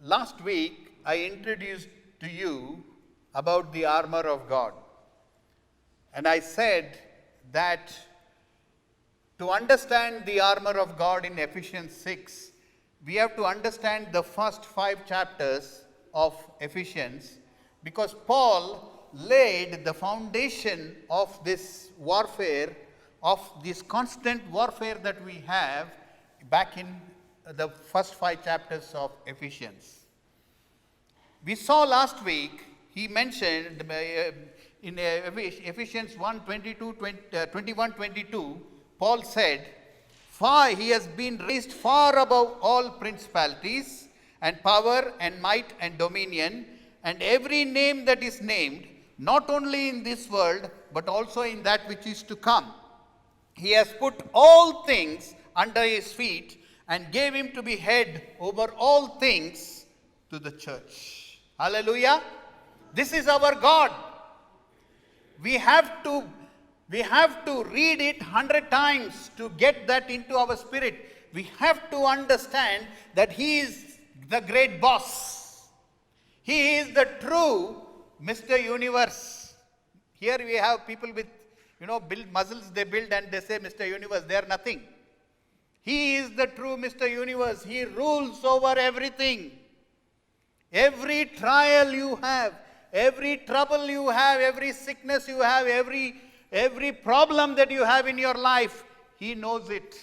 Last week, I introduced to you about the armor of God. And I said that to understand the armor of God in Ephesians 6, we have to understand the first 5 chapters of Ephesians, because Paul laid the foundation of this warfare, of this constant warfare that we have back in the first 5 chapters of Ephesians. We saw last week, he mentioned in Ephesians 21:22, Paul said, "For he has been raised far above all principalities and power and might and dominion, and every name that is named, not only in this world, but also in that which is to come. He has put all things under his feet and gave him to be head over all things to the church." Hallelujah. This is our God. We have to read it 100 times to get that into our spirit. We have to understand that he is the great boss. He is the true Mr. Universe. Here we have people with, build muscles they build and they say Mr. Universe. They are nothing. He is the true Mr. Universe. He rules over everything. Every trial you have, every trouble you have, every sickness you have, every problem that you have in your life, he knows it.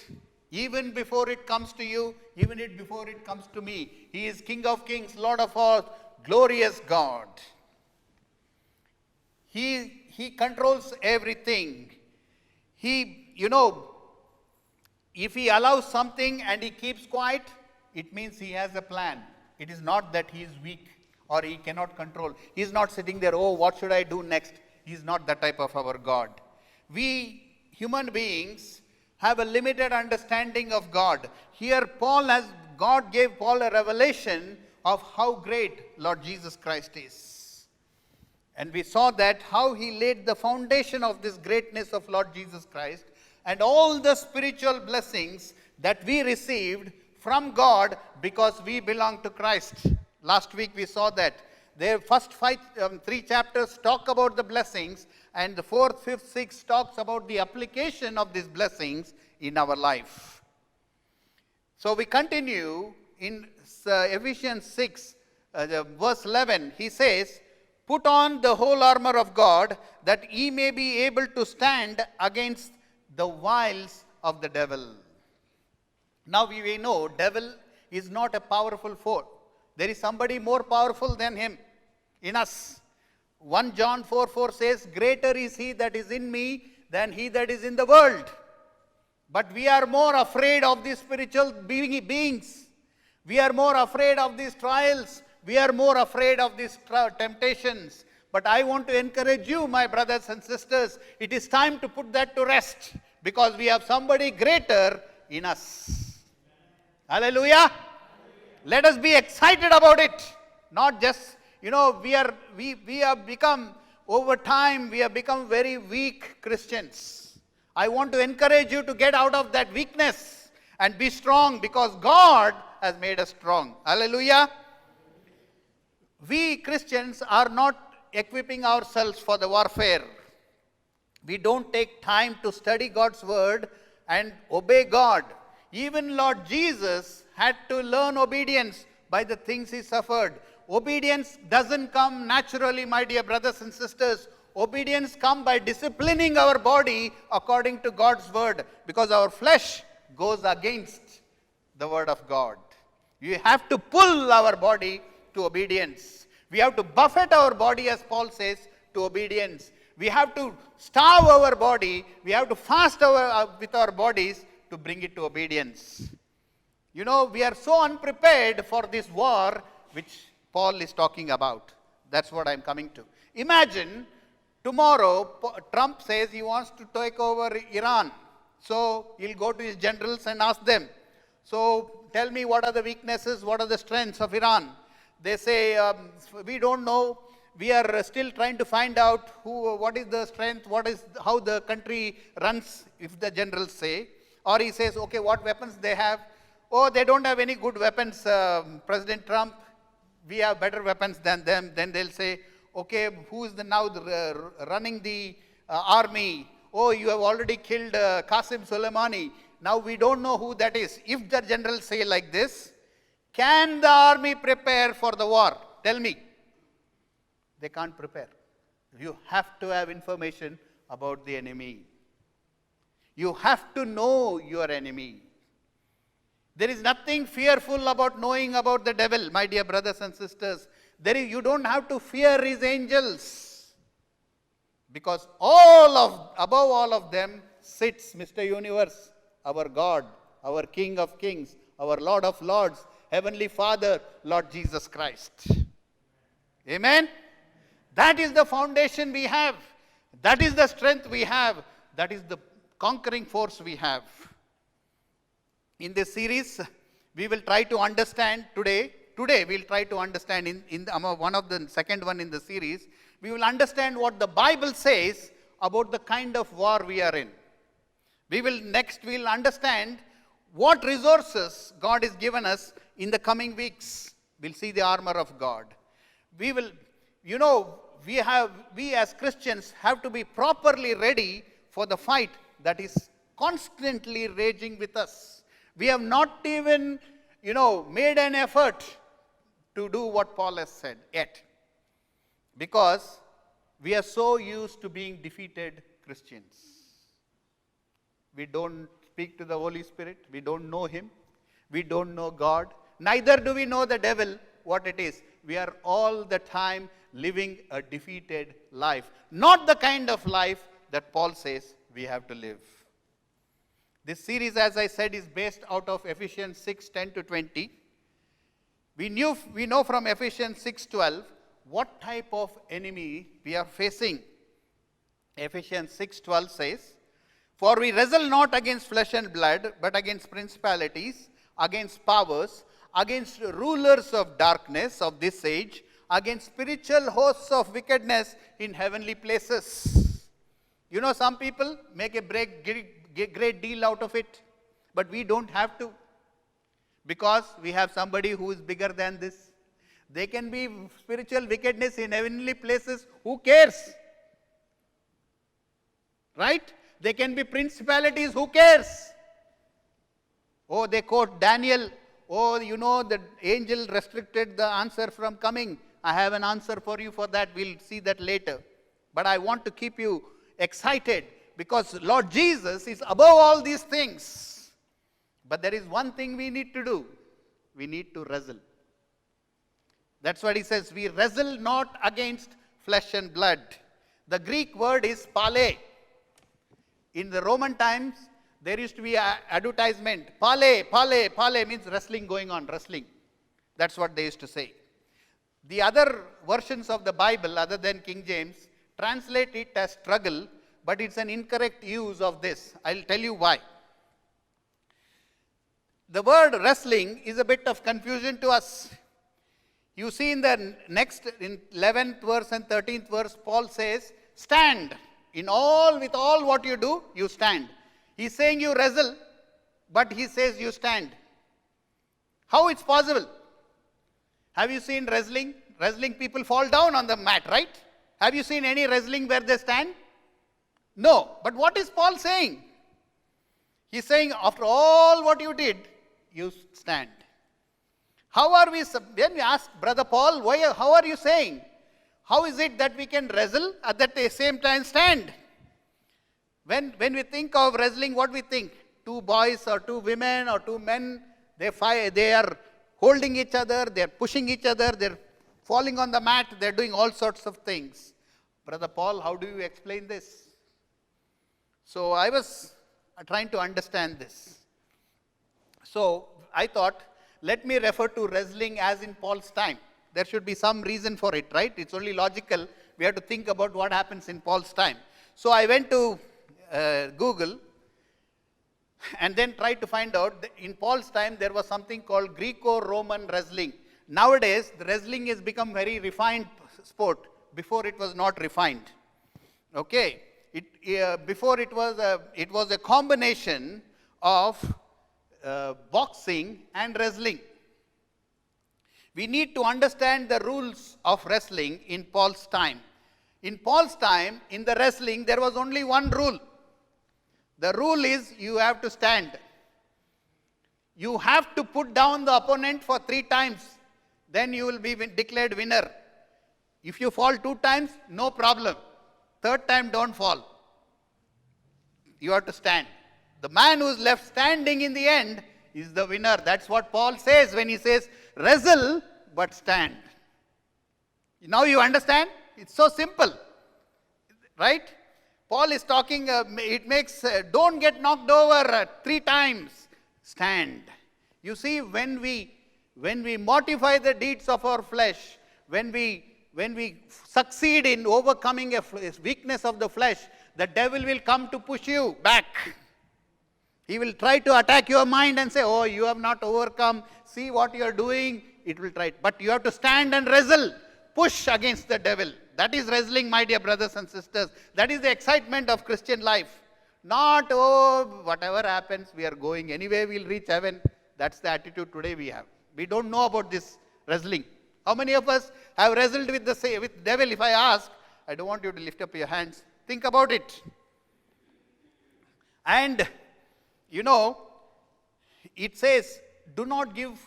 Even before it comes to you, before it comes to me. He is King of Kings, Lord of all, glorious God. He controls everything. If he allows something and he keeps quiet, it means he has a plan. It is not that he is weak or he cannot control. He is not sitting there, oh, what should I do next? He is not that type of our God. We human beings have a limited understanding of God. Here God gave Paul a revelation of how great Lord Jesus Christ is. And we saw that how he laid the foundation of this greatness of Lord Jesus Christ and all the spiritual blessings that we received from God because we belong to Christ. Last week we saw that. The first 3 chapters talk about the blessings, and the 4th, 5th, 6th talks about the application of these blessings in our life. So we continue in Ephesians 6, verse 11. He says, "Put on the whole armor of God, that ye may be able to stand against the wiles of the devil." Now we know devil is not a powerful foe. There is somebody more powerful than him in us. 1 John 4:4 says, "Greater is he that is in me than he that is in the world." But we are more afraid of these spiritual beings. We are more afraid of these trials. We are more afraid of these temptations. But I want to encourage you, my brothers and sisters, it is time to put that to rest, because we have somebody greater in us. Hallelujah. Let us be excited about it. Not just, we have become, over time, we have become very weak Christians. I want to encourage you to get out of that weakness and be strong, because God has made us strong. Hallelujah. We Christians are not equipping ourselves for the warfare. We don't take time to study God's word and obey God. Even Lord Jesus had to learn obedience by the things he suffered. Obedience doesn't come naturally, my dear brothers and sisters. Obedience comes by disciplining our body according to God's word, because our flesh goes against the word of God. You have to pull our body to obedience. We have to buffet our body, as Paul says, to obedience. We have to starve our body. We have to fast with our bodies to bring it to obedience. We are so unprepared for this war which Paul is talking about. That's what I'm coming to. Imagine tomorrow Trump says he wants to take over Iran. So he'll go to his generals and ask them, so tell me, what are the weaknesses, what are the strengths of Iran? They say, we don't know. We are still trying to find out what is the strength, how the country runs, if the generals say. Or he says, okay, what weapons they have? Oh, they don't have any good weapons, President Trump. we have better weapons than them. Then they'll say, okay, who is running the army? Oh, you have already killed Qasim Soleimani. Now we don't know who that is. If the generals say like this, can the army prepare for the war? Tell me. They can't prepare. You have to have information about the enemy. You have to know your enemy. There is nothing fearful about knowing about the devil, my dear brothers and sisters. You don't have to fear his angels. Because above all of them sits Mr. Universe, our God, our King of Kings, our Lord of Lords, Heavenly Father, Lord Jesus Christ. Amen? That is the foundation we have. That is the strength we have. That is the conquering force we have. In this series, we will try to understand today we'll try to understand the second one in the series, we will understand what the Bible says about the kind of war we are in. We'll understand what resources God has given us in the coming weeks. We'll see the armor of God. We as Christians have to be properly ready for the fight that is constantly raging with us. We have not even, made an effort to do what Paul has said yet. Because we are so used to being defeated Christians. We don't speak to the Holy Spirit. We don't know Him. We don't know God. Neither do we know the devil, what it is. We are all the time living a defeated life. Not the kind of life that Paul says we have to live. This series, as I said, is based out of Ephesians 6:10-20. We know from Ephesians 6:12 what type of enemy we are facing. Ephesians 6:12 says, "For we wrestle not against flesh and blood, but against principalities, against powers, against rulers of darkness of this age, against spiritual hosts of wickedness in heavenly places." Some people make a great deal out of it, but we don't have to, because we have somebody who is bigger than this. They can be spiritual wickedness in heavenly places. Who cares? Right? They can be principalities. Who cares? Oh, they quote Daniel. Oh, the angel restricted the answer from coming. I have an answer for you for that. We'll see that later. But I want to keep you excited, because Lord Jesus is above all these things. But there is one thing we need to do. We need to wrestle. That's what he says. We wrestle not against flesh and blood. The Greek word is pale. In the Roman times, there used to be an advertisement. Pale means wrestling going on, wrestling. That's what they used to say. The other versions of the Bible, other than King James, translate it as struggle, but it's an incorrect use of this. I'll tell you why. The word wrestling is a bit of confusion to us. You see in 11th verse and 13th verse, Paul says, stand. With all what you do, you stand. He's saying you wrestle, but he says you stand. How it's possible? Have you seen wrestling? Wrestling people fall down on the mat, right? Have you seen any wrestling where they stand? No. But what is Paul saying? He's saying, after all what you did, you stand. How are we, when we ask Brother Paul, how are you saying? How is it that we can wrestle at the same time stand? When we think of wrestling, what we think? Two boys or two women or two men, they are holding each other, they are pushing each other, they are falling on the mat, they are doing all sorts of things. Brother Paul, how do you explain this? So I was trying to understand this. So I thought, let me refer to wrestling as in Paul's time. There should be some reason for it, right? It's only logical. We have to think about what happens in Paul's time. So I went to Google and then tried to find out that in Paul's time there was something called Greco-Roman wrestling. Nowadays, the wrestling has become very refined sport. Before it was not refined. Okay. Before it was a combination of boxing and wrestling. We need to understand the rules of wrestling in Paul's time. In Paul's time, in the wrestling, there was only one rule. The rule is you have to stand. You have to put down the opponent for 3 times. Then you will be declared winner. If you fall 2 times, no problem. 3rd time, don't fall. You have to stand. The man who is left standing in the end is the winner. That's what Paul says when he says, wrestle but stand. Now you understand? It's so simple. Right? Paul is talking, it makes, don't get knocked over 3 times. Stand. You see, when we mortify the deeds of our flesh, when we succeed in overcoming a weakness of the flesh, the devil will come to push you back. He will try to attack your mind and say, oh, you have not overcome. See what you are doing. It will try. But you have to stand and wrestle. Push against the devil. That is wrestling, my dear brothers and sisters. That is the excitement of Christian life. Not, oh, whatever happens, we are going. Anyway, we'll reach heaven. That's the attitude today we have. We don't know about this wrestling. How many of us have wrestled with the devil? If I ask, I don't want you to lift up your hands. Think about it. And, you know, it says, do not give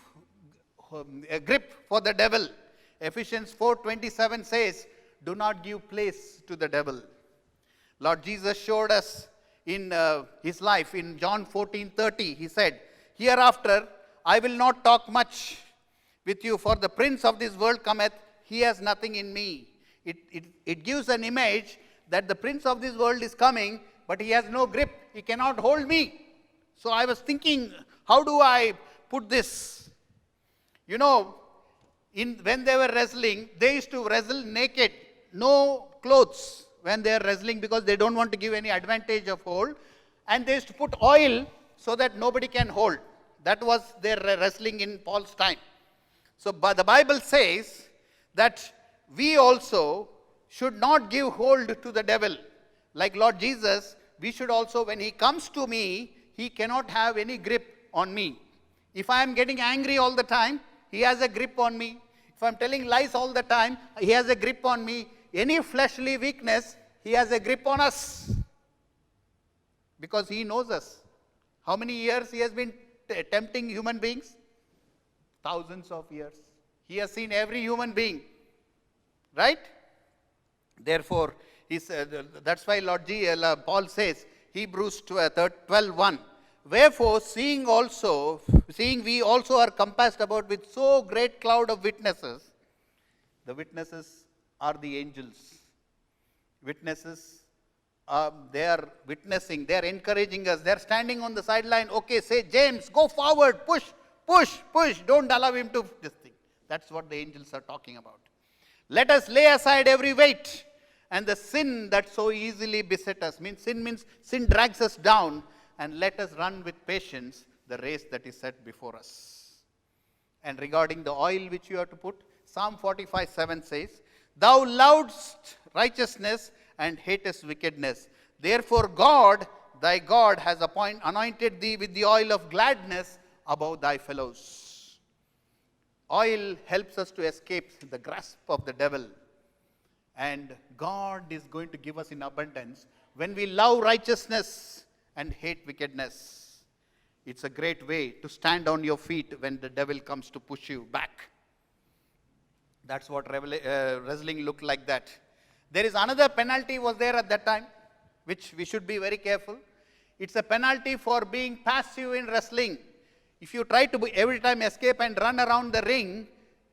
a grip for the devil. Ephesians 4:27 says, do not give place to the devil. Lord Jesus showed us in his life, in John 14:30, he said, hereafter I will not talk much with you, for the prince of this world cometh, he has nothing in me. It gives an image that the prince of this world is coming, but he has no grip. He cannot hold me. So I was thinking, how do I put this? You know, when they were wrestling, they used to wrestle naked, no clothes when they are wrestling, because they don't want to give any advantage of hold. And they used to put oil so that nobody can hold. That was their wrestling in Paul's time. So but the Bible says that we also should not give hold to the devil. Like Lord Jesus, we should also, when he comes to me, he cannot have any grip on me. If I am getting angry all the time, he has a grip on me. If I am telling lies all the time, he has a grip on me. Any fleshly weakness, he has a grip on us. Because he knows us. How many years he has been tempting human beings? Thousands of years. He has seen every human being. Right? Therefore, that's why Paul says, Hebrews 12:1, wherefore, seeing we also are compassed about with so great cloud of witnesses. The witnesses are the angels. Witnesses, they are witnessing, they are encouraging us, they are standing on the sideline. Okay, say, James, go forward, push, don't allow him to this thing. That's what the angels are talking about. Let us lay aside every weight and the sin that so easily beset us. Sin drags us down, and let us run with patience the race that is set before us. And regarding the oil which you have to put, Psalm 45:7 says, thou lovest righteousness and hatest wickedness. Therefore God, thy God, has anointed thee with the oil of gladness above thy fellows. Oil helps us to escape the grasp of the devil. And God is going to give us in abundance when we love righteousness and hate wickedness. It's a great way to stand on your feet when the devil comes to push you back. That's what wrestling looked like that. There is another penalty was there at that time, which we should be very careful. It's a penalty for being passive in wrestling. If you try to every time escape and run around the ring,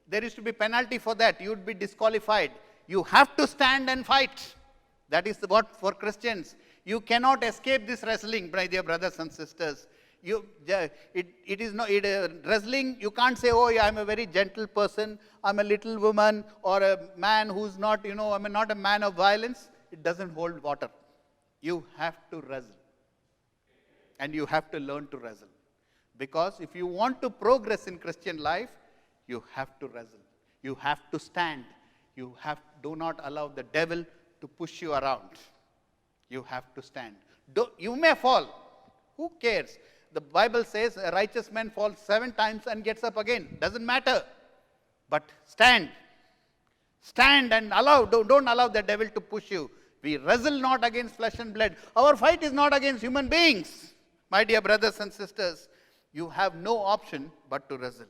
there is to be penalty for that. You would be disqualified. You have to stand and fight. That is what for Christians. You cannot escape this wrestling, my dear brothers and sisters. Wrestling, you can't say, oh, yeah, I'm a very gentle person, I'm a little woman, or a man who's not, I'm not a man of violence. It doesn't hold water. You have to wrestle. And you have to learn to wrestle. Because if you want to progress in Christian life, you have to wrestle. You have to stand. Do not allow the devil to push you around. You have to stand. You may fall. Who cares? The Bible says a righteous man falls 7 times and gets up again. Doesn't matter. But stand. Stand and don't allow the devil to push you. We wrestle not against flesh and blood. Our fight is not against human beings. My dear brothers and sisters, you have no option but to wrestle.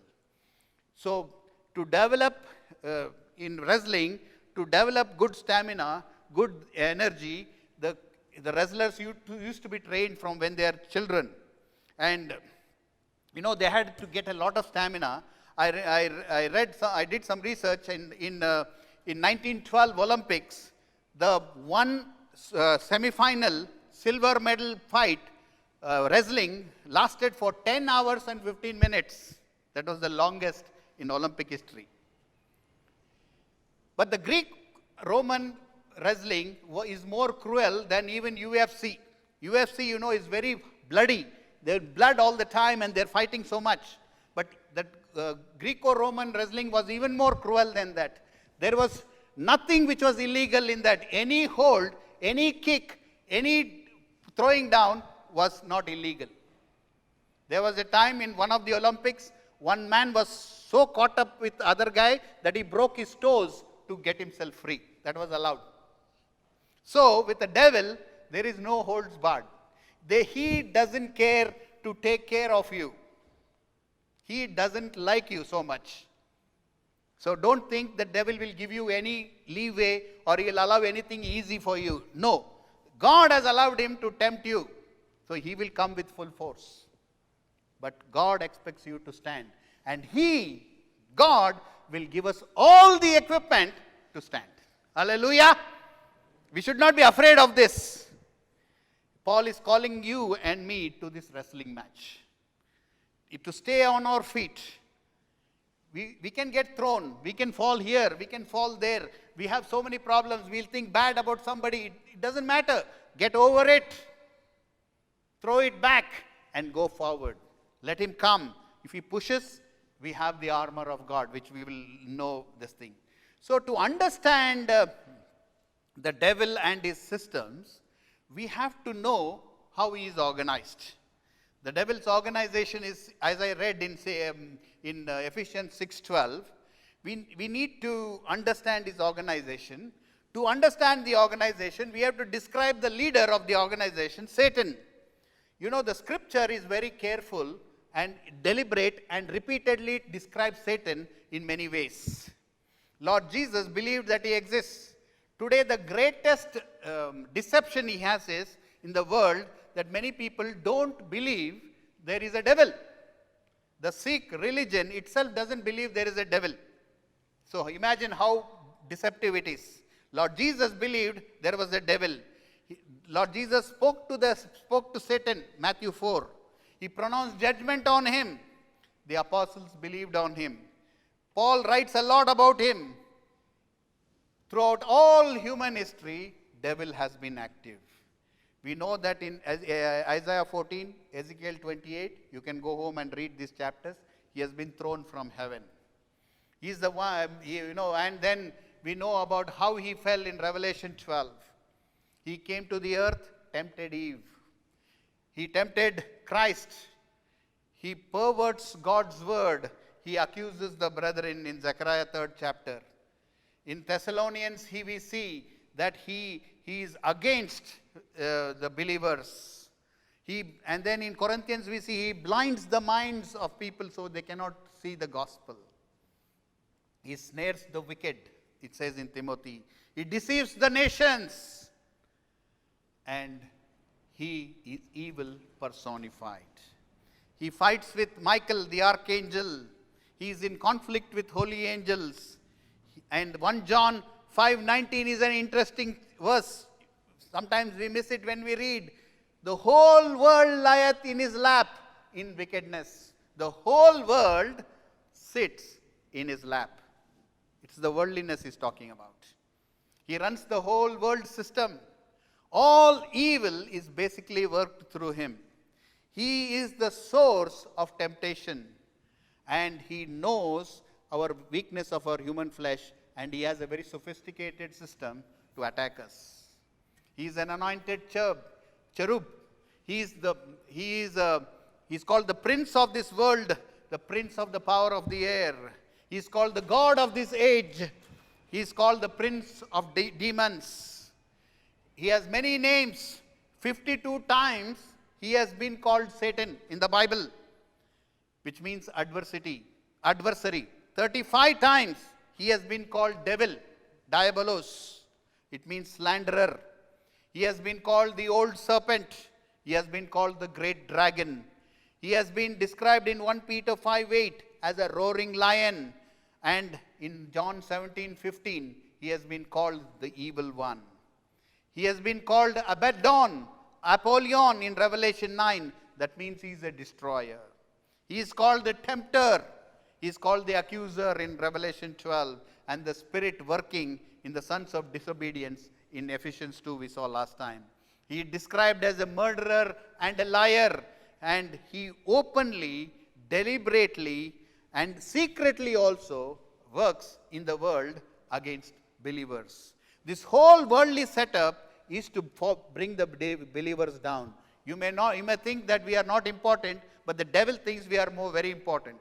So, to develop in wrestling, to develop good stamina, good energy, the wrestlers used to be trained from when they are children. And, they had to get a lot of stamina. I did some research in 1912 Olympics. The one semi-final silver medal fight, wrestling, lasted for 10 hours and 15 minutes. That was the longest in Olympic history. But the Greek-Roman wrestling is more cruel than even UFC. UFC, is very bloody. There's blood all the time and they're fighting so much. But the Greco-Roman wrestling was even more cruel than that. There was nothing which was illegal in that. Any hold, any kick, any throwing down was not illegal. There was a time in one of the Olympics, one man was so caught up with the other guy that he broke his toes to get himself free. That was allowed. So, with the devil, there is no holds barred. He doesn't care to take care of you. He doesn't like you so much. So don't think the devil will give you any leeway or he will allow anything easy for you. No. God has allowed him to tempt you. So he will come with full force. But God expects you to stand. And God, will give us all the equipment to stand. Hallelujah. We should not be afraid of this. Paul is calling you and me to this wrestling match. To stay on our feet. We can get thrown. We can fall here. We can fall there. We have so many problems. We'll think bad about somebody. It doesn't matter. Get over it. Throw it back and go forward. Let him come. If he pushes, we have the armor of God, which we will know this thing. So to understand the devil and his systems, we have to know how he is organized. The devil's organization is, as I read in Ephesians 6:12, we need to understand his organization. To understand the organization, we have to describe the leader of the organization, Satan. The scripture is very careful and deliberate and repeatedly describes Satan in many ways. Lord Jesus believed that he exists. Today, the greatest deception he has is in the world that many people don't believe there is a devil. The Sikh religion itself doesn't believe there is a devil. So imagine how deceptive it is. Lord Jesus believed there was a devil. Lord Jesus spoke to Satan, Matthew 4. He pronounced judgment on him. The apostles believed on him. Paul writes a lot about him. Throughout all human history, devil has been active. We know that in Isaiah 14, Ezekiel 28, you can go home and read these chapters. He has been thrown from heaven. He's the one, and then we know about how he fell in Revelation 12. He came to the earth, tempted Eve. He tempted Christ. He perverts God's word. He accuses the brethren in Zechariah 3rd chapter. In Thessalonians, we see that he is against the believers. And then in Corinthians, we see he blinds the minds of people so they cannot see the gospel. He snares the wicked, it says in Timothy. He deceives the nations. And he is evil personified. He fights with Michael, the archangel. He is in conflict with holy angels. And 1 John 5:19 is an interesting verse. Sometimes we miss it when we read. The whole world lieth in his lap in wickedness. The whole world sits in his lap. It's the worldliness he's talking about. He runs the whole world system. All evil is basically worked through him. He is the source of temptation. And he knows our weakness of our human flesh. And he has a very sophisticated system to attack us. He is an anointed cherub. He's called the prince of this world, the prince of the power of the air. He is called the god of this age. He is called the prince of demons. He has many names. 52 times he has been called Satan in the Bible, which means adversity, adversary. 35 times he has been called devil, diabolos. It means slanderer. He has been called the old serpent. He has been called the great dragon. He has been described in 1 Peter 5:8 as a roaring lion. And in John 17:15, he has been called the evil one. He has been called Abaddon, Apollyon in Revelation 9. That means he is a destroyer. He is called the tempter. He is called the accuser in Revelation 12. And the spirit working in the sons of disobedience in Ephesians 2 we saw last time. He is described as a murderer and a liar. And he openly, deliberately, and secretly also works in the world against believers. This whole worldly setup is to bring the believers down. You may think that we are not important, but the devil thinks we are very important.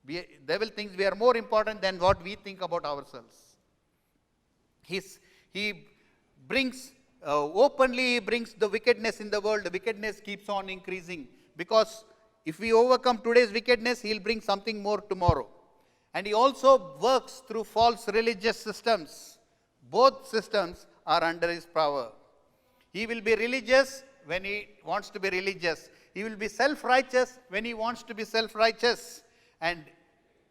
The devil thinks we are more important than what we think about ourselves. He brings openly brings the wickedness in the world. The wickedness keeps on increasing, because if we overcome today's wickedness, he'll bring something more tomorrow. And he also works through false religious systems. Both systems are under his power. He will be religious when he wants to be religious. He will be self-righteous when he wants to be self-righteous. And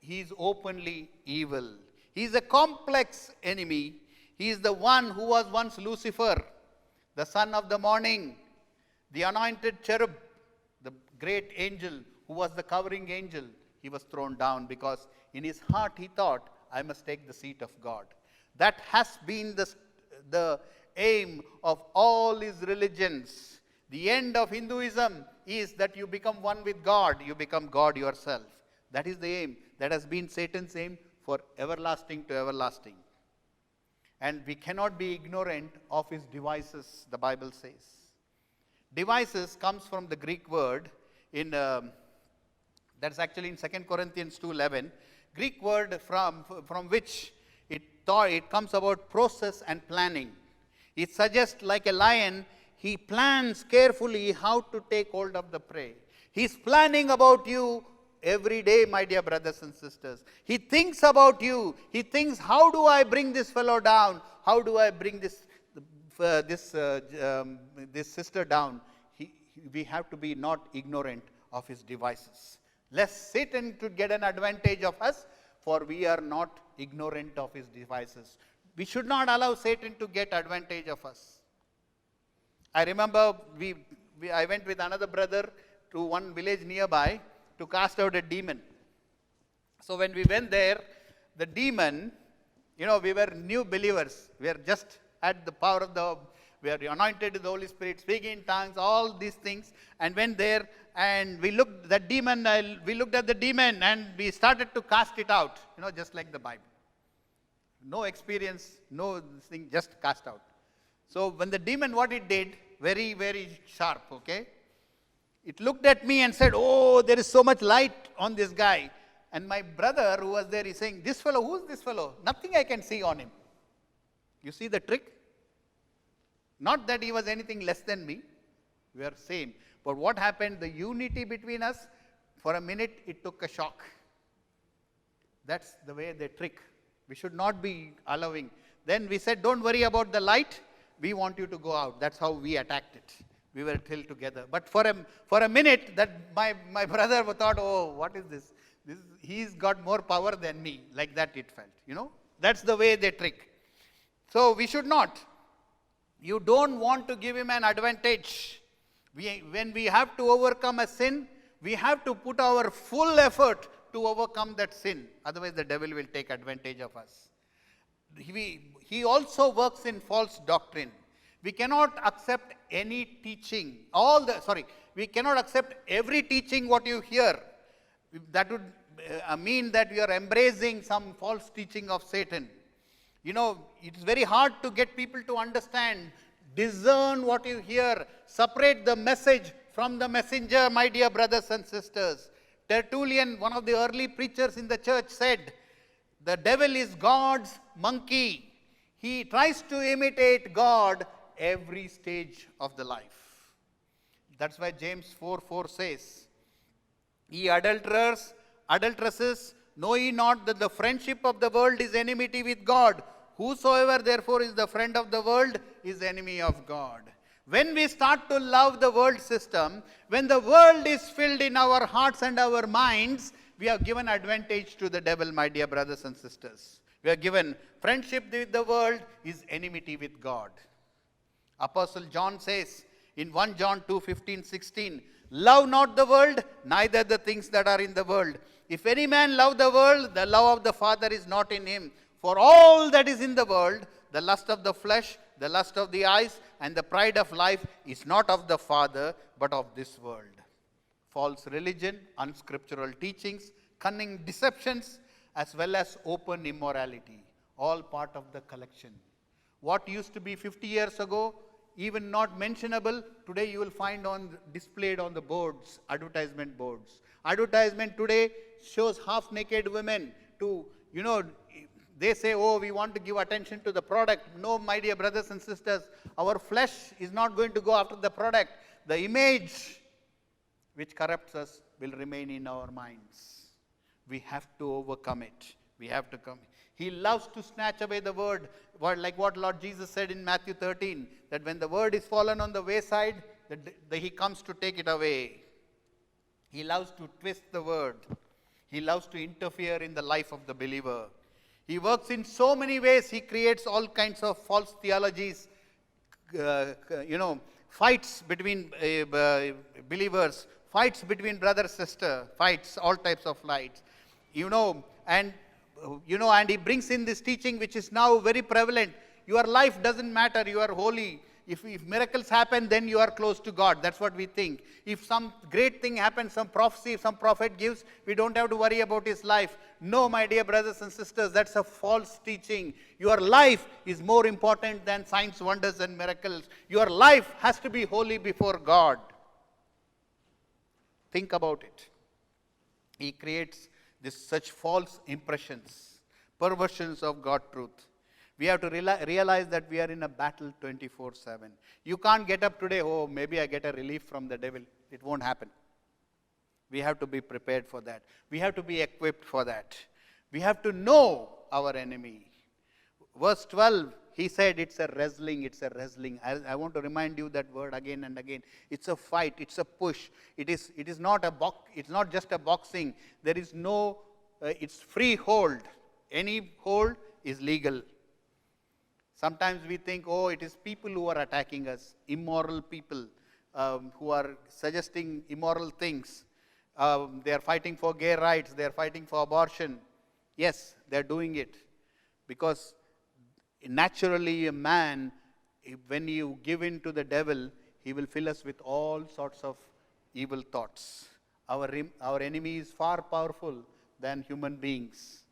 he is openly evil. He is a complex enemy. He is the one who was once Lucifer, the son of the morning, the anointed cherub, the great angel who was the covering angel. He was thrown down because in his heart he thought, I must take the seat of God. That has been the aim of all his religions. The end of Hinduism is that you become one with God. You become God yourself. That is the aim. That has been Satan's aim for everlasting to everlasting. And we cannot be ignorant of his devices, the Bible says. Devices comes from the Greek word in that's actually in 2 Corinthians 2:11. Greek word from which it comes about process and planning. It suggests like a lion, he plans carefully how to take hold of the prey. He's planning about you every day, my dear brothers and sisters. He thinks about you. He thinks, how do I bring this fellow down? How do I bring this sister down? We have to be not ignorant of his devices, lest Satan could get an advantage of us, for we are not ignorant of his devices. We should not allow Satan to get advantage of us. I remember I went with another brother to one village nearby to cast out a demon. So when we went there, the demon, we were new believers. We were just at the power of we are anointed with the Holy Spirit, speaking in tongues, all these things, and went there and we looked at the demon and we started to cast it out, just like the Bible. No experience, no thing, just cast out. So when the demon, what it did, very, very sharp, okay? It looked at me and said, oh, there is so much light on this guy. And my brother who was there, he's saying, this fellow, who's this fellow? Nothing I can see on him. You see the trick? Not that he was anything less than me. We are same. But what happened, the unity between us, for a minute, it took a shock. That's the way they trick. We should not be allowing. Then we said, don't worry about the light. We want you to go out. That's how we attacked it. We were still together. But for a minute, that my brother thought, oh, what is this? He's got more power than me. Like that it felt, That's the way they trick. So we should not. You don't want to give him an advantage. When we have to overcome a sin, we have to put our full effort to overcome that sin. Otherwise, the devil will take advantage of us. He also works in false doctrine. We cannot accept any teaching. We cannot accept every teaching what you hear. That would mean that you are embracing some false teaching of Satan. It's very hard to get people to understand, discern what you hear, separate the message from the messenger, my dear brothers and sisters. Tertullian, one of the early preachers in the church, said, the devil is God's monkey. He tries to imitate God every stage of the life. That's why James 4:4 says, ye adulteresses, know ye not that the friendship of the world is enmity with God? Whosoever therefore is the friend of the world is enemy of God. When we start to love the world system, when the world is filled in our hearts and our minds, we have given advantage to the devil, my dear brothers and sisters. We are given friendship with the world is enmity with God. Apostle John says in 1 John 2:15-16, love not the world, neither the things that are in the world. If any man love the world, the love of the Father is not in him. For all that is in the world, the lust of the flesh, the lust of the eyes, and the pride of life is not of the Father, but of this world. False religion, unscriptural teachings, cunning deceptions, as well as open immorality, all part of the collection. What used to be 50 years ago, even not mentionable, today you will find displayed on the boards, advertisement boards. Advertisement today shows half-naked women to, they say, oh, we want to give attention to the product. No, my dear brothers and sisters, our flesh is not going to go after the product. The image which corrupts us will remain in our minds. We have to overcome it. We have to come. He loves to snatch away the word, like what Lord Jesus said in Matthew 13, that when the word is fallen on the wayside, he comes to take it away. He loves to twist the word. He loves to interfere in the life of the believer. He works in so many ways. He creates all kinds of false theologies, fights between believers, fights between brother, sister, fights, all types of fights. And he brings in this teaching which is now very prevalent. Your life doesn't matter, you are holy. If miracles happen, then you are close to God. That's what we think. If some great thing happens, some prophecy, some prophet gives, we don't have to worry about his life. No, my dear brothers and sisters, that's a false teaching. Your life is more important than signs, wonders, and miracles. Your life has to be holy before God. Think about it. He creates such false impressions, perversions of God's truth. We have to realize that we are in a battle 24/7. You can't get up today, oh, maybe I get a relief from the devil. It won't happen. We have to be prepared for that. We have to be equipped for that. We have to know our enemy. Verse 12, he said it's a wrestling. I want to remind you that word again and again. It's a fight. It's a push. It is not it's not just a boxing. There is no, it's free hold. Any hold is legal. Sometimes we think, oh, it is people who are attacking us, immoral people who are suggesting immoral things. They are fighting for gay rights. They are fighting for abortion. Yes, they are doing it because naturally a man, when you give in to the devil, he will fill us with all sorts of evil thoughts. Our enemy is far powerful than human beings.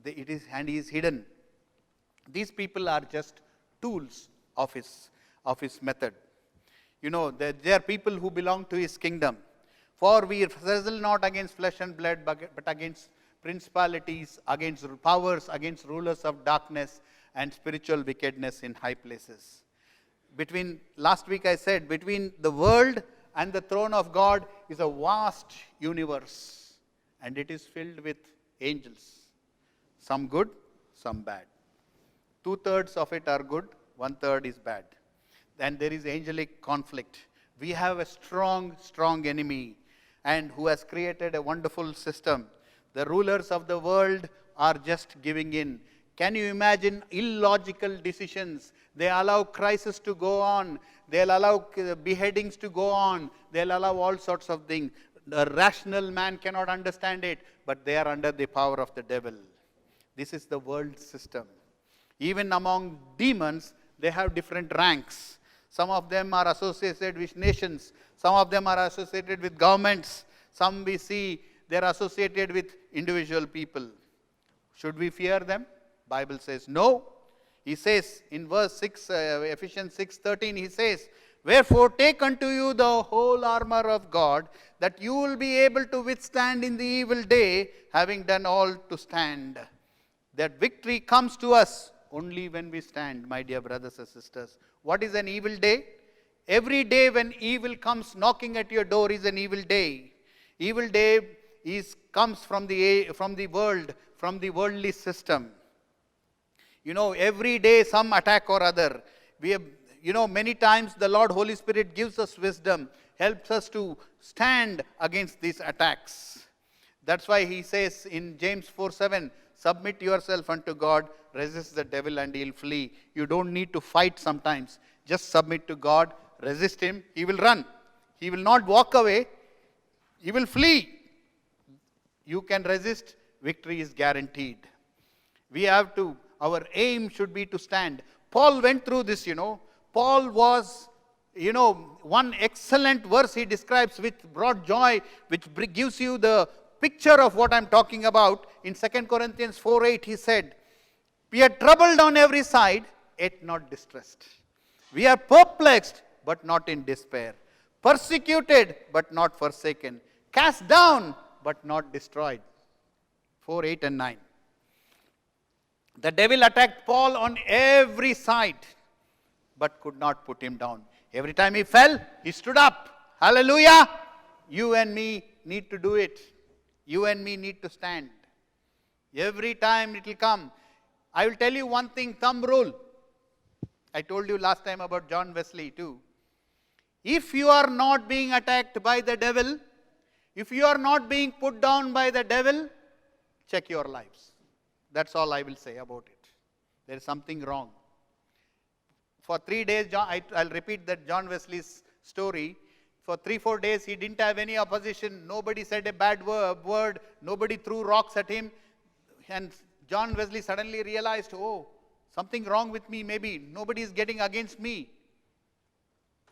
And he is hidden. These people are just tools of his method. They are people who belong to his kingdom. For we wrestle not against flesh and blood, but against principalities, against powers, against rulers of darkness and spiritual wickedness in high places. Last week I said, between the world and the throne of God is a vast universe, and it is filled with angels. Some good, some bad. 2/3 of it are good, 1/3 is bad. And there is angelic conflict. We have a strong enemy, and who has created a wonderful system. The rulers of the world are just giving in. Can you imagine illogical decisions? They allow crisis to go on. They'll allow beheadings to go on. They'll allow all sorts of things. The rational man cannot understand it, but they are under the power of the devil. This is the world system. Even among demons, they have different ranks. Some of them are associated with nations. Some of them are associated with governments. Some we see they're associated with individual people. Should we fear them? Bible says no. He says in verse 6, Ephesians 6:13, he says, Wherefore take unto you the whole armor of God, that you will be able to withstand in the evil day, having done all to stand. That victory comes to us only when we stand, my dear brothers and sisters. What is an evil day? Every day when evil comes knocking at your door is an evil day. Evil day comes from the world, from the worldly system. Every day some attack or other. We have, many times the Lord Holy Spirit gives us wisdom, helps us to stand against these attacks. That's why he says in James 4:7, submit yourself unto God, resist the devil and he'll flee. You don't need to fight sometimes. Just submit to God, resist him, he will run. He will not walk away, he will flee. You can resist, victory is guaranteed. Our aim should be to stand. Paul went through this, Paul was, one excellent verse he describes which brought joy, which gives you the picture of what I'm talking about. In 2 Corinthians 4:8 he said, we are troubled on every side, yet not distressed. We are perplexed, but not in despair. Persecuted, but not forsaken. Cast down, but not destroyed. 4:8 and 9. The devil attacked Paul on every side, but could not put him down. Every time he fell, he stood up. Hallelujah! You and me need to do it. You and me need to stand. Every time it will come. I will tell you one thing, thumb rule. I told you last time about John Wesley too. If you are not being attacked by the devil, if you are not being put down by the devil, check your lives. That's all I will say about it. There is something wrong. For 3 days, I'll repeat that John Wesley's story. For 3-4 days, he didn't have any opposition. Nobody said a bad word. Nobody threw rocks at him. And John Wesley suddenly realized, oh, something wrong with me maybe. Nobody is getting against me.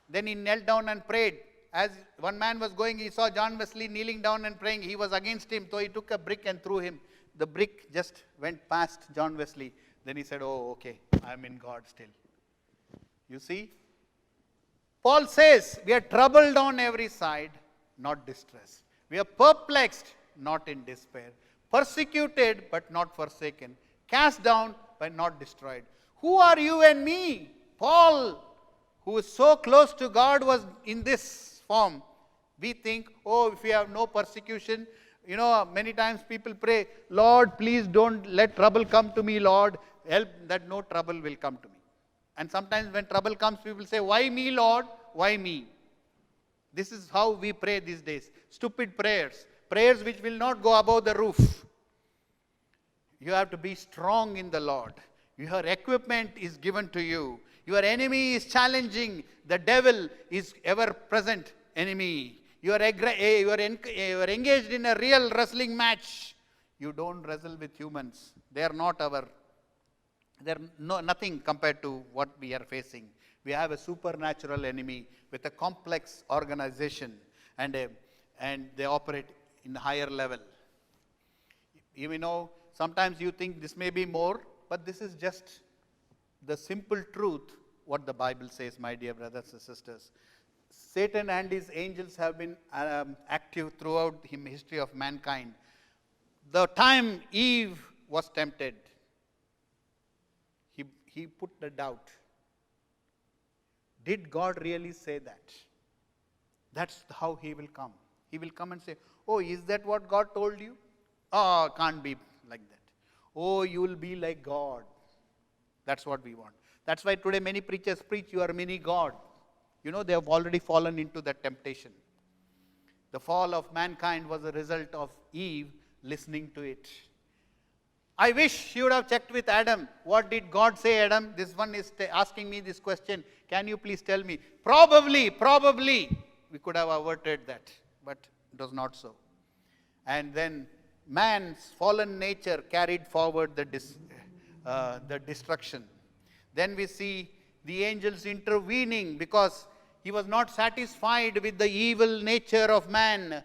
Then he knelt down and prayed. As one man was going, he saw John Wesley kneeling down and praying. He was against him, so he took a brick and threw him. The brick just went past John Wesley. Then he said, oh, okay, I'm in God still. You see? Paul says, we are troubled on every side, not distressed. We are perplexed, not in despair. Persecuted, but not forsaken. Cast down, but not destroyed. Who are you and me? Paul, who is so close to God, was in this form. We think, oh, if we have no persecution, many times people pray, Lord, please don't let trouble come to me, Lord. Help that no trouble will come to me. And sometimes when trouble comes, people say, why me, Lord? Why me? This is how we pray these days. Stupid prayers. Prayers which will not go above the roof. You have to be strong in the Lord. Your equipment is given to you. Your enemy is challenging. The devil is ever present enemy. You are engaged in a real wrestling match. You don't wrestle with humans. They are nothing compared to what we are facing. We have a supernatural enemy with a complex organization, and they operate in a higher level. Sometimes you think this may be more, but this is just the simple truth, what the Bible says, my dear brothers and sisters. Satan and his angels have been active throughout the history of mankind. The time Eve was tempted, he put the doubt. Did God really say that? That's how he will come. He will come and say, oh, is that what God told you? Oh, can't be like that. Oh, you will be like God. That's what we want. That's why today many preachers preach you are mini God. They have already fallen into that temptation. The fall of mankind was a result of Eve listening to it. I wish you would have checked with Adam. What did God say, Adam? This one is asking me this question. Can you please tell me? Probably, we could have averted that, but it was not so. And then man's fallen nature carried forward the destruction. Then we see the angels intervening because he was not satisfied with the evil nature of man,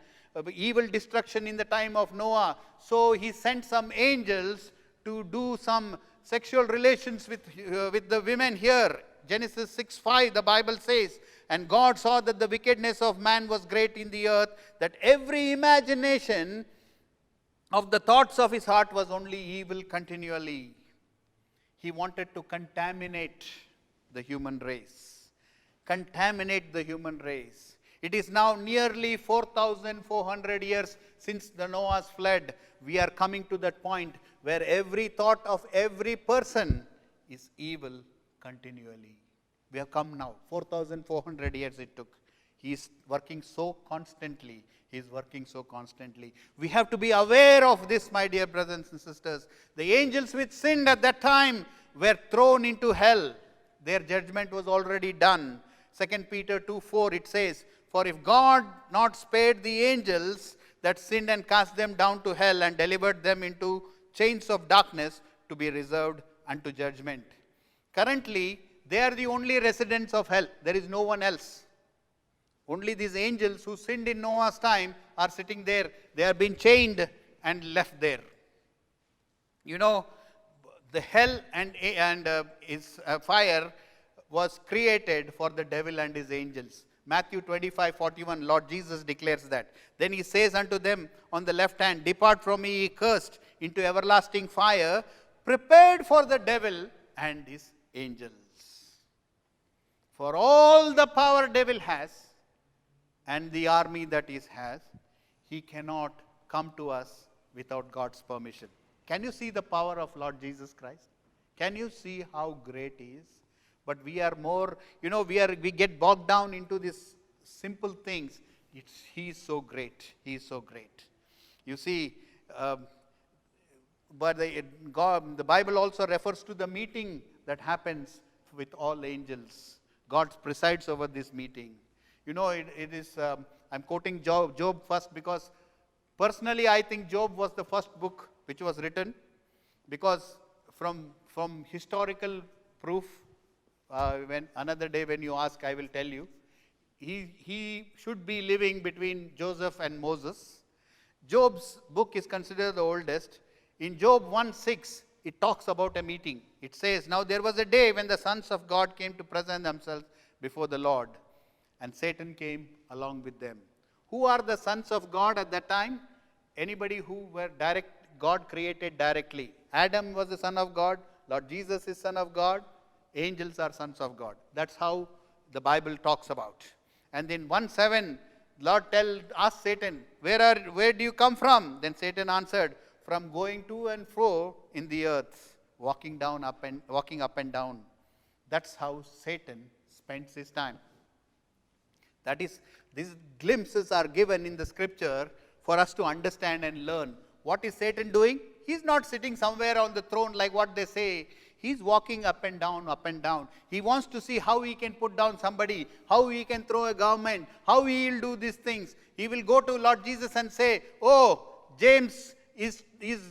evil destruction in the time of Noah. So he sent some angels to do some sexual relations with the women here Genesis 6:5, the Bible says, and God saw that the wickedness of man was great in the earth, that every imagination of the thoughts of his heart was only evil continually. He wanted to contaminate the human race. Contaminate the human race. It is now nearly 4,400 years since the Noah's flood. We are coming to that point where every thought of every person is evil continually. We have come now. 4,400 years it took. He is working so constantly. He is working so constantly. We have to be aware of this, my dear brothers and sisters. The angels which sinned at that time were thrown into hell. Their judgment was already done. 2 Peter 2:4 it says, for if God not spared the angels that sinned and cast them down to hell and delivered them into chains of darkness to be reserved unto judgment. Currently, they are the only residents of hell. There is no one else. Only these angels who sinned in Noah's time are sitting there. They have been chained and left there. You know, the hell and his fire was created for the devil and his angels. Matthew 25:41, Lord Jesus declares that. Then he says unto them on the left hand, depart from me, ye cursed, into everlasting fire, prepared for the devil and his angels. For all the power devil has, and the army that he has, he cannot come to us without God's permission. Can you see the power of Lord Jesus Christ? Can you see how great he is? But we are more, we get bogged down into these simple things. He is so great. He is so great. You see, but the Bible also refers to the meeting that happens with all angels. God presides over this meeting. It is, I'm quoting Job first because personally I think Job was the first book which was written, because from historical proof, when another day when you ask, I will tell you, he should be living between Joseph and Moses. Job's book is considered the oldest. In Job 1:6, it talks about a meeting. It says, now there was a day when the sons of God came to present themselves before the Lord, and Satan came along with them. Who are the sons of God at that time? Anybody who were God created directly. Adam was the son of God. Lord Jesus is son of God. Angels are sons of God. That's how the Bible talks about. And in 1:7, Lord asked Satan, where do you come from? Then Satan answered, from going to and fro in the earth, walking up and down. That's how Satan spends his time. That is, these glimpses are given in the scripture for us to understand and learn. What is Satan doing? He's not sitting somewhere on the throne like what they say. He's walking up and down, up and down. He wants to see how he can put down somebody, how he can throw a government, how he will do these things. He will go to Lord Jesus and say, oh, James is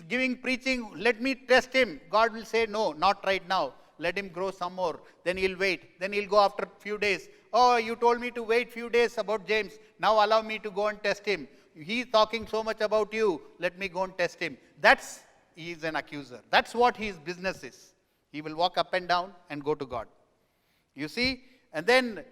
giving preaching, let me test him. God will say, no, not right now. Let him grow some more. Then he'll wait. Then he'll go after a few days. Oh, you told me to wait few days about James. Now allow me to go and test him. He's talking so much about you. Let me go and test him. He is an accuser. That's what his business is. He will walk up and down and go to God. You see? And then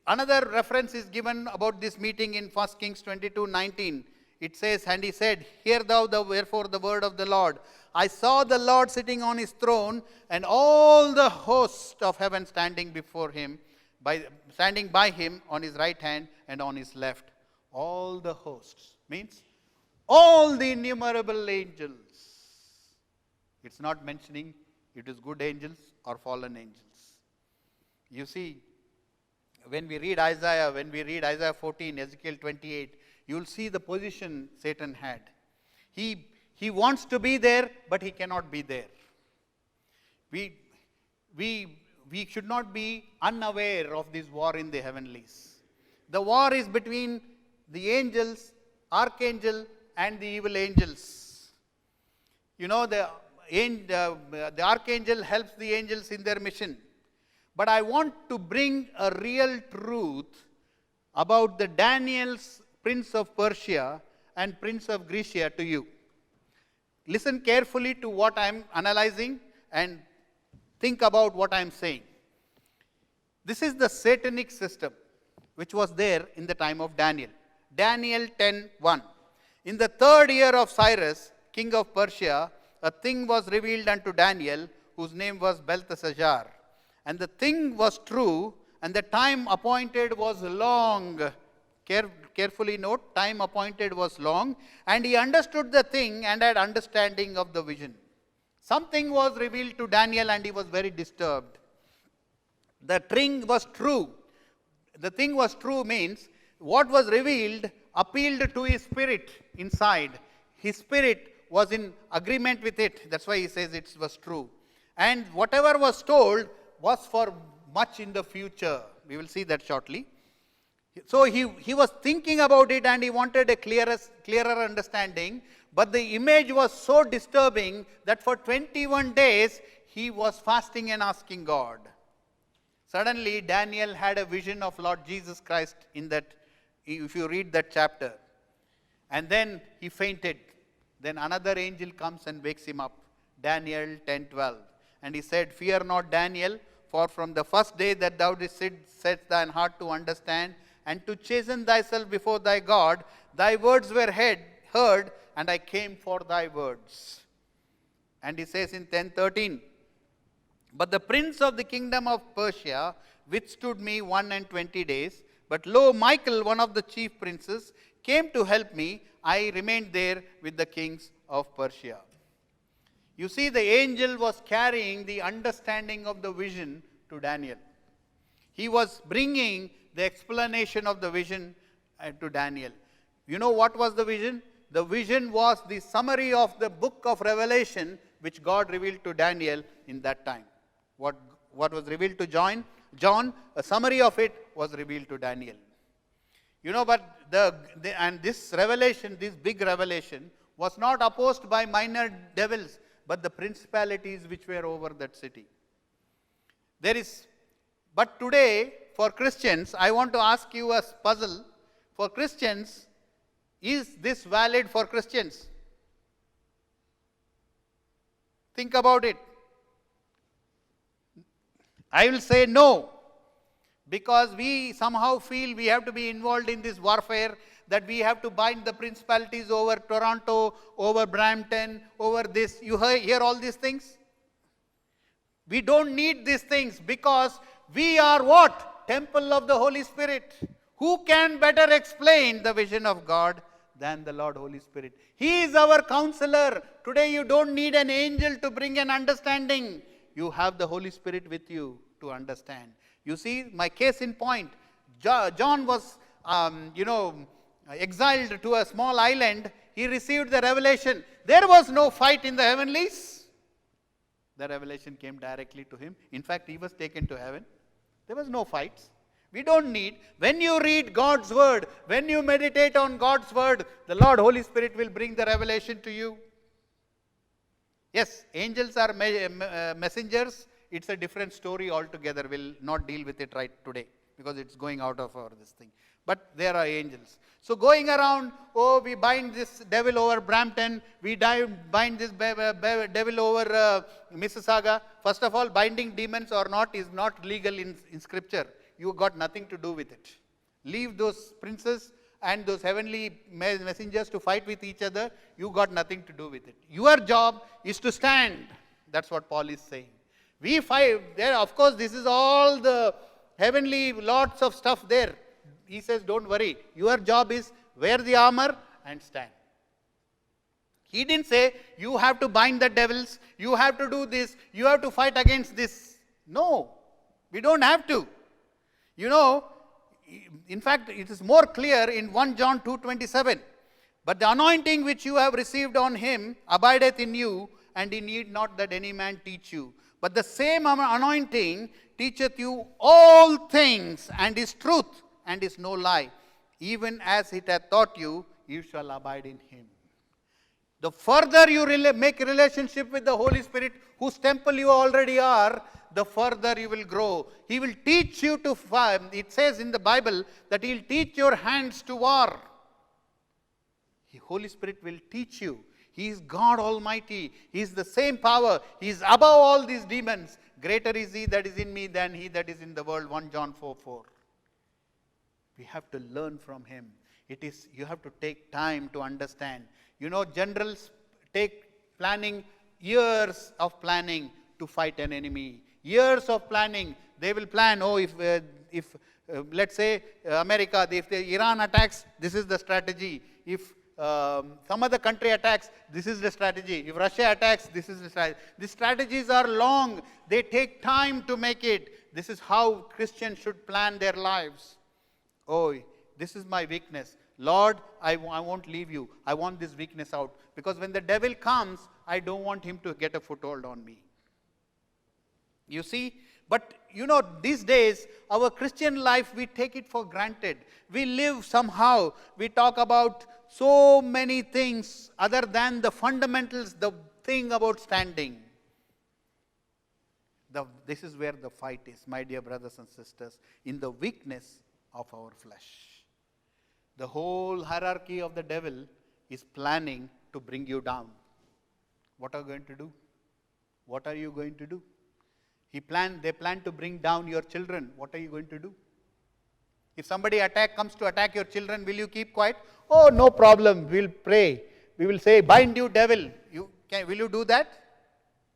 another reference is given about this meeting in 1 Kings 22:19. It says, and he said, hear thou wherefore the word of the Lord. I saw the Lord sitting on his throne, and all the host of heaven standing before him, standing by him on his right hand and on his left. All the hosts means all the innumerable angels. It's not mentioning it is good angels or fallen angels. You see, when we read Isaiah 14, Ezekiel 28, you will see the position Satan had. He wants to be there, but he cannot be there. We should not be unaware of this war in the heavenlies. The war is between the angels, archangel, and the evil angels. The archangel helps the angels in their mission. But I want to bring a real truth about the Daniel's Prince of Persia and Prince of Grecia to you. Listen carefully to what I am analyzing and think about what I am saying. This is the satanic system which was there in the time of Daniel. Daniel 10:1. In the 3rd year of Cyrus, king of Persia, a thing was revealed unto Daniel, whose name was Belteshazzar. And the thing was true, and the time appointed was long. Carefully note, time appointed was long, and he understood the thing and had understanding of the vision. Something was revealed to Daniel and he was very disturbed. The thing was true. The thing was true means what was revealed appealed to his spirit inside. His spirit was in agreement with it. That's why he says it was true. And whatever was told was for much in the future. We will see that shortly. So he was thinking about it and he wanted a clearer understanding. But the image was so disturbing that for 21 days he was fasting and asking God. Suddenly Daniel had a vision of Lord Jesus Christ in that, if you read that chapter. And then he fainted. Then another angel comes and wakes him up. Daniel 10:12. And he said, Fear not, Daniel, for from the first day that thou didst set thine heart to understand and to chasten thyself before thy God, thy words were heard, and I came for thy words. And he says in 10:13, But the prince of the kingdom of Persia withstood me 21 days. But lo, Michael, one of the chief princes, came to help me. I remained there with the kings of Persia. You see, the angel was carrying the understanding of the vision to Daniel. He was bringing the explanation of the vision to Daniel. You know what was the vision? The vision was the summary of the book of Revelation which God revealed to Daniel in that time. What was revealed to John, a summary of it was revealed to Daniel. You know, but and this revelation, this big revelation, was not opposed by minor devils, but the principalities which were over that city. But today, for Christians, I want to ask you a puzzle. For Christians, is this valid for Christians? Think about it. I will say no, because we somehow feel we have to be involved in this warfare, that we have to bind the principalities over Toronto, over Brampton, over this. You hear all these things? We don't need these things because we are what? Temple of the Holy Spirit. Who can better explain the vision of God than the Lord Holy Spirit? He is our counselor. Today you don't need an angel to bring an understanding. You have the Holy Spirit with you to understand. You see, my case in point, John was, exiled to a small island. He received the revelation. There was no fight in the heavenlies. The revelation came directly to him. In fact, he was taken to heaven. There was no fights. We don't need. When you read God's word, when you meditate on God's word, the Lord Holy Spirit will bring the revelation to you. Yes, angels are messengers. It's a different story altogether. We'll not deal with it right today because it's going out of this thing. But there are angels. So going around, we bind this devil over Brampton. We bind this devil over Mississauga. First of all, binding demons or not is not legal in Scripture. You got nothing to do with it. Leave those princes and those heavenly messengers to fight with each other. You got nothing to do with it. Your job is to stand. That's what Paul is saying. We fight there. Of course, this is all the heavenly lots of stuff there. He says, don't worry. Your job is wear the armor and stand. He didn't say, you have to bind the devils. You have to do this. You have to fight against this. No, we don't have to. You know, in fact, it is more clear in 1 John 2:27. But the anointing which you have received on him abideth in you, and he need not that any man teach you. But the same anointing teacheth you all things, and is truth, and is no lie. Even as it hath taught you, you shall abide in him. The further you make a relationship with the Holy Spirit, whose temple you already are, the further you will grow. He will teach you to fight. It says in the Bible that he will teach your hands to war. The Holy Spirit will teach you. He is God Almighty. He is the same power. He is above all these demons. greater is he that is in me than he that is in the world. 1 John 4:4. We have to learn from him. You have to take time to understand. Generals take planning, years of planning to fight an enemy. Years of planning. They will plan, if let's say America, if Iran attacks, this is the strategy. If some other country attacks, this is the strategy. If Russia attacks, this is the strategy. The strategies are long. They take time to make it. This is how Christians should plan their lives. This is my weakness. Lord, I won't leave you. I want this weakness out. Because when the devil comes, I don't want him to get a foothold on me. You see? But these days, our Christian life, we take it for granted. We live somehow. We talk about so many things other than the fundamentals, the thing about standing. This is where the fight is, my dear brothers and sisters, in the weakness of our flesh. The whole hierarchy of the devil is planning to bring you down. What are you going to do? What are you going to do? They plan to bring down your children. What are you going to do? If somebody comes to attack your children, will you keep quiet? Oh, no problem. We'll pray. We will say, bind you devil. Will you do that?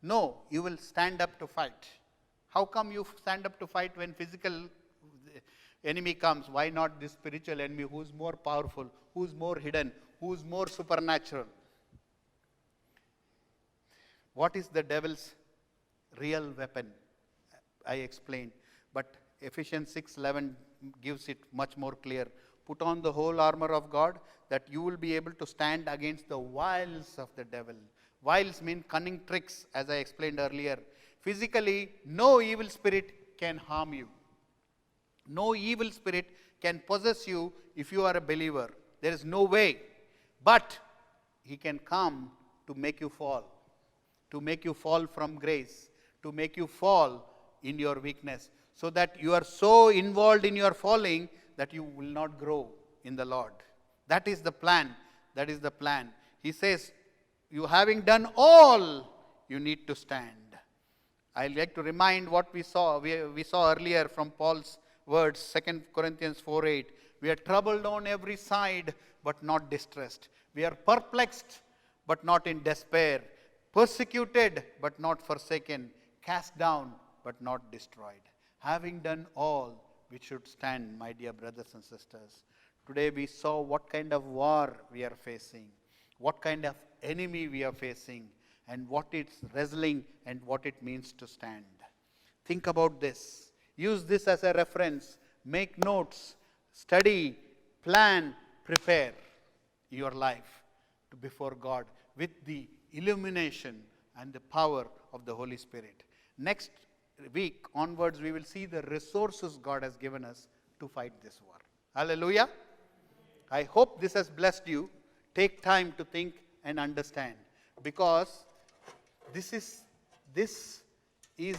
No, you will stand up to fight. How come you stand up to fight when physical enemy comes? Why not this spiritual enemy who's more powerful, who's more hidden, who's more supernatural? What is the devil's real weapon? I explained, but Ephesians 6:11 gives it much more clear. Put on the whole armor of God that you will be able to stand against the wiles of the devil. Wiles mean cunning tricks, as I explained earlier. Physically, no evil spirit can harm you. No evil spirit can possess you if you are a believer. There is no way. But he can come to make you fall from grace, to make you fall in your weakness, so that you are so involved in your falling that you will not grow in the Lord. That is the plan. That is the plan. He says, you having done all, you need to stand. I'd like to remind what we saw. We saw earlier from Paul's words, 2 Corinthians 4:8. We are troubled on every side, but not distressed. We are perplexed, but not in despair. Persecuted, but not forsaken. Cast down, but not destroyed. Having done all, we should stand, my dear brothers and sisters. Today we saw what kind of war we are facing, what kind of enemy we are facing, and what it's wrestling and what it means to stand. Think about this. Use this as a reference. Make notes, study, plan, prepare your life before God with the illumination and the power of the Holy Spirit. Next week onwards, we will see the resources God has given us to fight this war. Hallelujah. I hope this has blessed you. Take time to think and understand, because this is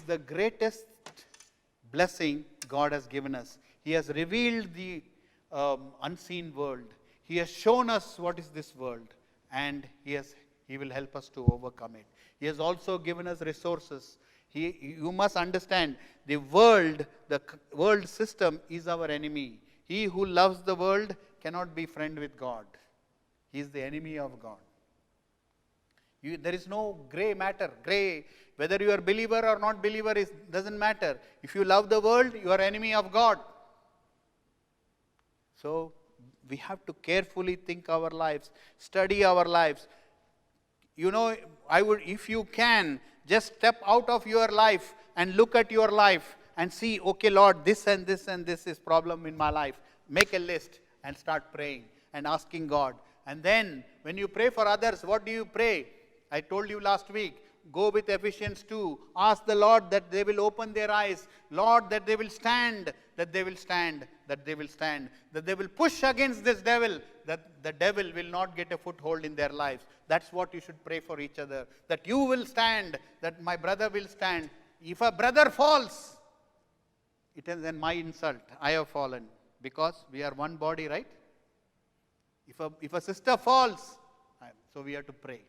the greatest blessing God has given us. He has revealed the unseen world. He has shown us what is this world, and He will help us to overcome it. He has also given us resources. You must understand, the world system is our enemy. He who loves the world cannot be friend with God. He is the enemy of God. There is no gray matter. Whether you are believer or not believer, doesn't matter. If you love the world, you are enemy of God. So we have to carefully think our lives, study our lives. If you can, just step out of your life and look at your life and see, okay, Lord, this and this and this is problem in my life. Make a list and start praying and asking God. And then when you pray for others, what do you pray? I told you last week, go with Ephesians 2. Ask the Lord that they will open their eyes. Lord, that they will stand, that they will stand, that they will stand, that they will push against this devil, that the devil will not get a foothold in their lives. That's what you should pray for each other. That you will stand, that my brother will stand. If a brother falls, it is then my insult. I have fallen, because we are one body, right? If a sister falls, so we have to pray.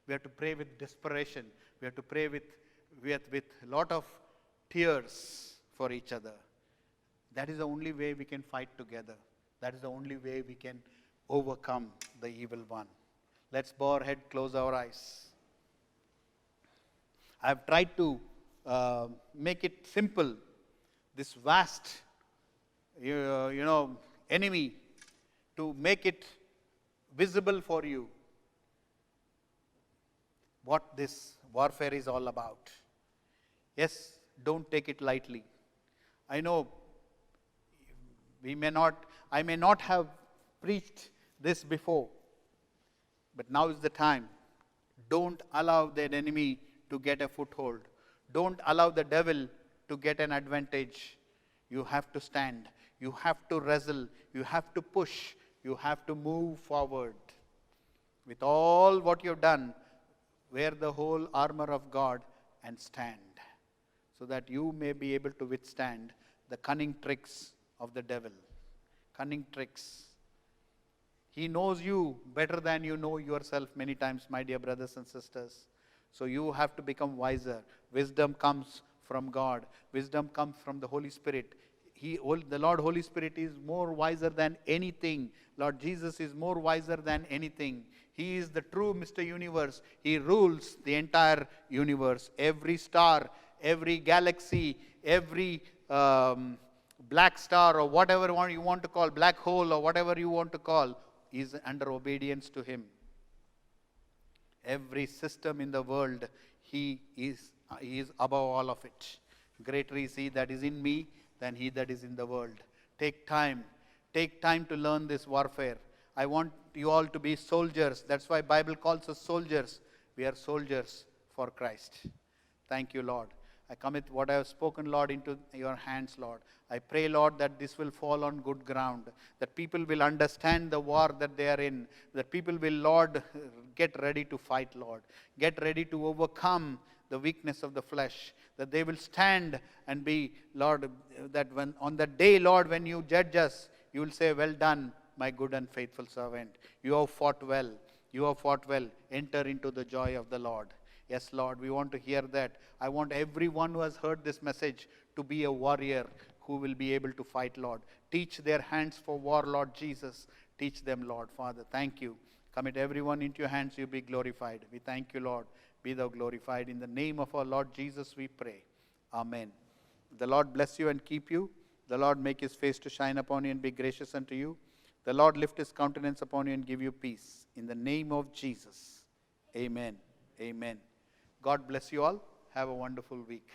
We have to pray with desperation. We have to pray with a lot of tears for each other. That is the only way we can fight together. That is the only way we can overcome the evil one. Let's bow our head, close our eyes. I have tried to make it simple. This vast, enemy, to make it visible for you what this warfare is all about. Yes, don't take it lightly. I know I may not have preached this before, but now is the time. Don't allow that enemy to get a foothold. Don't allow the devil to get an advantage. You have to stand. You have to wrestle. You have to push. You have to move forward. With all what you've done, wear the whole armor of God and stand, so that you may be able to withstand the cunning tricks of the devil. Cunning tricks. He knows you better than you know yourself many times, my dear brothers and sisters. So you have to become wiser. Wisdom comes from God. Wisdom comes from the Holy Spirit. The Lord Holy Spirit is more wiser than anything. Lord Jesus is more wiser than anything. He is the true Mr. Universe. He rules the entire universe. Every star, every galaxy, every black star, or whatever one you want to call, black hole, or whatever you want to call, is under obedience to Him. Every system in the world, He is above all of it. Greater is He that is in me than he that is in the world. Take time to learn this warfare. I want you all to be soldiers. That's why Bible calls us soldiers. We are soldiers for Christ. Thank you, Lord. I commit what I have spoken, Lord, into your hands, Lord. I pray, Lord, that this will fall on good ground, that people will understand the war that they are in, that people will, Lord, get ready to fight, Lord. Get ready to overcome the weakness of the flesh, that they will stand and be, Lord, that when on the day, Lord, when you judge us, you will say, well done, my good and faithful servant. You have fought well. You have fought well. Enter into the joy of the Lord. Yes, Lord, we want to hear that. I want everyone who has heard this message to be a warrior who will be able to fight, Lord. Teach their hands for war, Lord Jesus. Teach them, Lord. Father, thank you. Commit everyone into your hands, you be glorified. We thank you, Lord. Be thou glorified. In the name of our Lord Jesus, we pray. Amen. The Lord bless you and keep you. The Lord make his face to shine upon you and be gracious unto you. The Lord lift his countenance upon you and give you peace. In the name of Jesus. Amen. Amen. God bless you all. Have a wonderful week.